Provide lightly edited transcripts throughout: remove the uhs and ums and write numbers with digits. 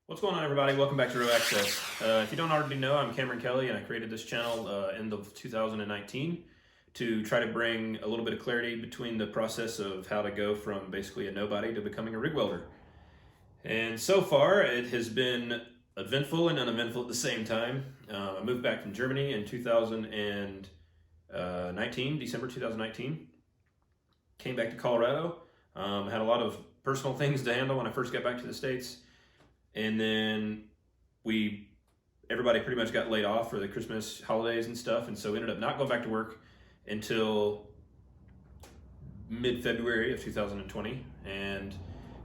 What's going on, everybody? Welcome back to Row Access. If you don't already know, I'm Cameron Kelly, and I created this channel end of 2019 to try to bring a little bit of clarity between the process of how to go from basically a nobody to becoming a rig welder. And so far, it has been eventful and uneventful at the same time. I moved back from Germany in 2019, December 2019. Came back to Colorado. Had a lot of personal things to handle when I first got back to the States. And then everybody pretty much got laid off for the Christmas holidays and stuff, and so we ended up not going back to work until mid-February of 2020. And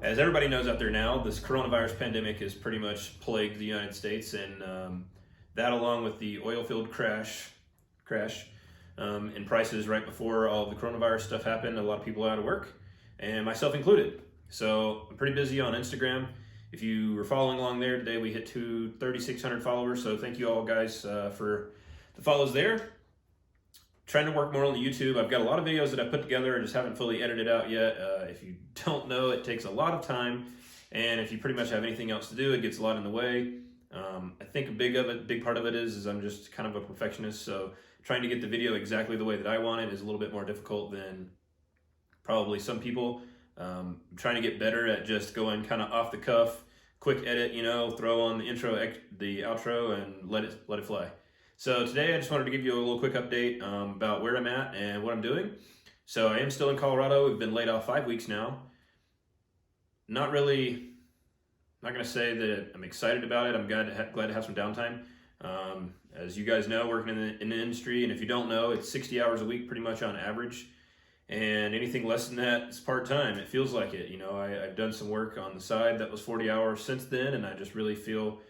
as everybody knows out there now, this coronavirus pandemic has pretty much plagued the United States, and that, along with the oil field crash in prices right before all the coronavirus stuff happened, a lot of people are out of work, and myself included. So I'm pretty busy on Instagram. If you were following along there today, we hit 3,600 followers. So thank you all guys for the follows there. Trying to work more on the YouTube. I've got a lot of videos that I put together. I just haven't fully edited out yet. If you don't know, it takes a lot of time. And if you pretty much have anything else to do, it gets a lot in the way. I think a big part of it is I'm just kind of a perfectionist. So trying to get the video exactly the way that I want it is a little bit more difficult than probably some people. I'm trying to get better at just going kind of off the cuff, quick edit, throw on the intro, the outro, and let it fly. So today I just wanted to give you a little quick update about where I'm at and what I'm doing. So I am still in Colorado. We've been laid off 5 weeks now. Not going to say that I'm excited about it. I'm glad to have some downtime. As you guys know, working in the industry, and if you don't know, it's 60 hours a week pretty much on average. And anything less than that is part-time. It feels like it. I've done some work on the side that was 40 hours since then, and I just really feel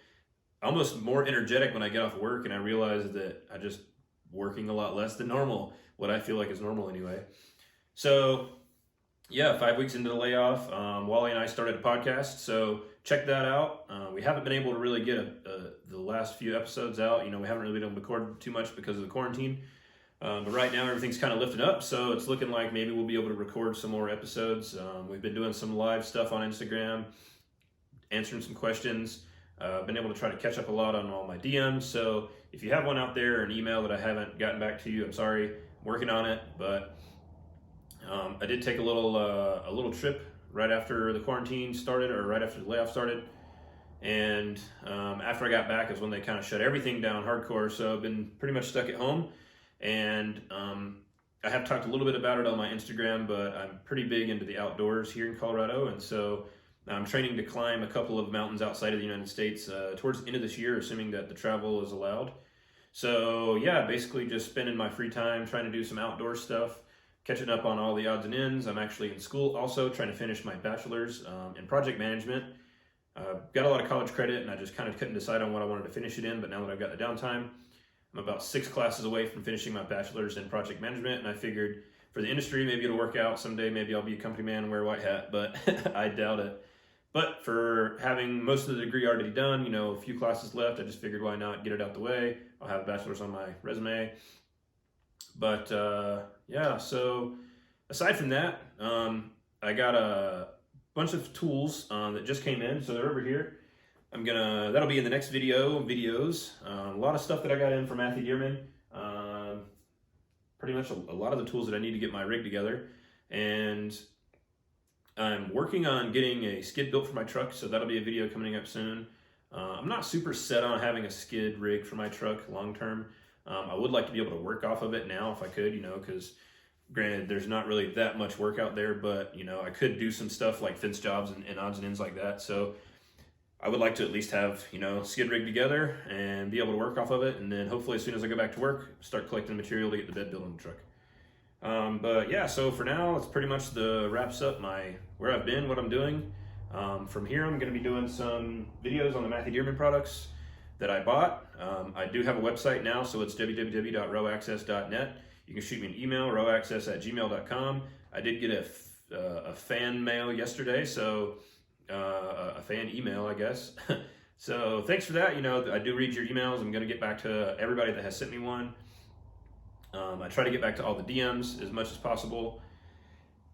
almost more energetic when I get off work, and I realize that I'm just working a lot less than normal, what I feel like is normal anyway. So yeah, 5 weeks into the layoff, Wally and I started a podcast, so check that out. We haven't been able to really get the last few episodes out. We haven't really been able to record too much because of the quarantine. But right now everything's kind of lifting up, so it's looking like maybe we'll be able to record some more episodes. We've been doing some live stuff on Instagram, answering some questions. Been able to try to catch up a lot on all my DMs, so if you have one out there, an email that I haven't gotten back to you, I'm sorry. I'm working on it, but I did take a little trip right after the quarantine started, or right after the layoff started. And after I got back is when they kind of shut everything down hardcore, so I've been pretty much stuck at home. And I have talked a little bit about it on my Instagram, but I'm pretty big into the outdoors here in Colorado, and so I'm training to climb a couple of mountains outside of the United States towards the end of this year, assuming that the travel is allowed. So yeah, basically just spending my free time trying to do some outdoor stuff, catching up on all the odds and ends. I'm actually in school also, trying to finish my bachelor's in project management. Got a lot of college credit, and I just kind of couldn't decide on what I wanted to finish it in, but now that I've got the downtime, I'm about 6 classes away from finishing my bachelor's in project management, and I figured for the industry, maybe it'll work out someday. Maybe I'll be a company man and wear a white hat, but I doubt it. But for having most of the degree already done, a few classes left, I just figured why not get it out the way. I'll have a bachelor's on my resume. But yeah, so aside from that, I got a bunch of tools that just came in, so they're over here. That'll be in the next videos. A lot of stuff that I got in from Matthew Dearman. Pretty much a lot of the tools that I need to get my rig together. And I'm working on getting a skid built for my truck, so that'll be a video coming up soon. I'm not super set on having a skid rig for my truck long term. I would like to be able to work off of it now if I could, because granted, there's not really that much work out there, but I could do some stuff like fence jobs and odds and ends like that. So I would like to at least have, skid rig together and be able to work off of it. And then hopefully as soon as I go back to work, start collecting material to get the bed built on the truck. But yeah, so for now, it's pretty much wraps up where I've been, what I'm doing. From here, I'm going to be doing some videos on the Matthew Dearman products that I bought. I do have a website now, so it's www.rowaccess.net. You can shoot me an email, rowaccess@gmail.com. I did get a fan mail yesterday, so a fan email, I guess. So thanks for that. I do read your emails. I'm going to get back to everybody that has sent me one. I try to get back to all the DMs as much as possible.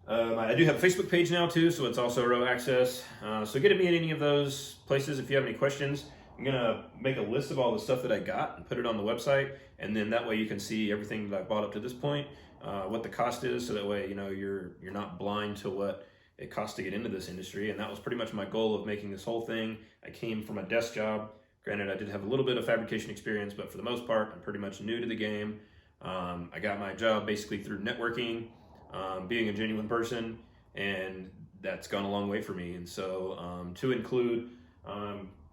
I do have a Facebook page now too, so it's also Row Access. So get at me at any of those places if you have any questions. I'm gonna make a list of all the stuff that I got and put it on the website, and then that way you can see everything that I bought up to this point, what the cost is, so that way you're not blind to what it costs to get into this industry. And that was pretty much my goal of making this whole thing. I came from a desk job. Granted, I did have a little bit of fabrication experience, but for the most part, I'm pretty much new to the game. I got my job basically through networking, being a genuine person, and that's gone a long way for me. And so to include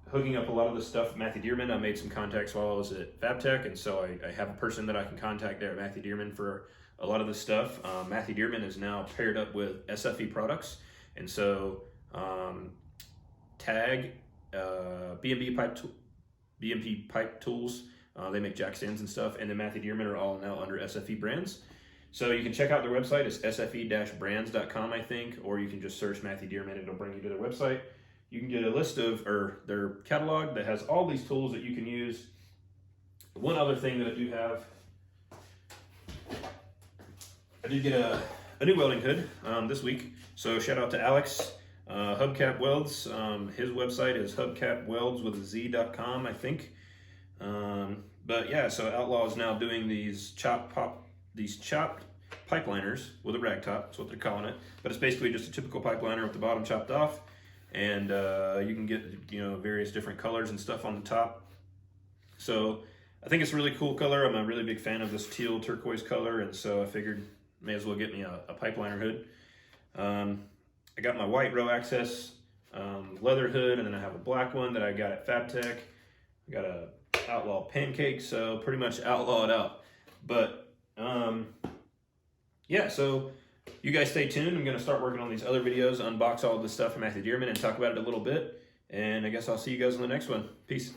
hooking up a lot of the stuff with Matthew Dearman, I made some contacts while I was at FabTech, and so I have a person that I can contact there at Matthew Dearman for a lot of this stuff. Matthew Dearman is now paired up with SFE Products, and so TAG, BMP Pipe Tools, they make jack stands and stuff, and then Matthew Dearman are all now under SFE Brands. So you can check out their website. It's sfe-brands.com, I think, or you can just search Matthew Dearman and it'll bring you to their website. You can get a list of, or their catalog that has all these tools that you can use. One other thing that I do have, I did get a new welding hood this week. So shout out to Alex, Hubcap Welds. His website is hubcapwelds.com, I think. But yeah, so Outlaw is now doing these chopped pipeliners with a rag top. That's what they're calling it. But it's basically just a typical pipeliner with the bottom chopped off. And you can get various different colors and stuff on the top. So I think it's a really cool color. I'm a really big fan of this teal turquoise color, and so I figured may as well get me a pipeliner hood. I got my white Row Access leather hood, and then I have a black one that I got at FabTech. I got a Outlaw Pancake, so pretty much outlawed out. But yeah, so you guys stay tuned. I'm going to start working on these other videos, unbox all of this stuff from Matthew Dearman, and talk about it a little bit. And I guess I'll see you guys in the next one. Peace.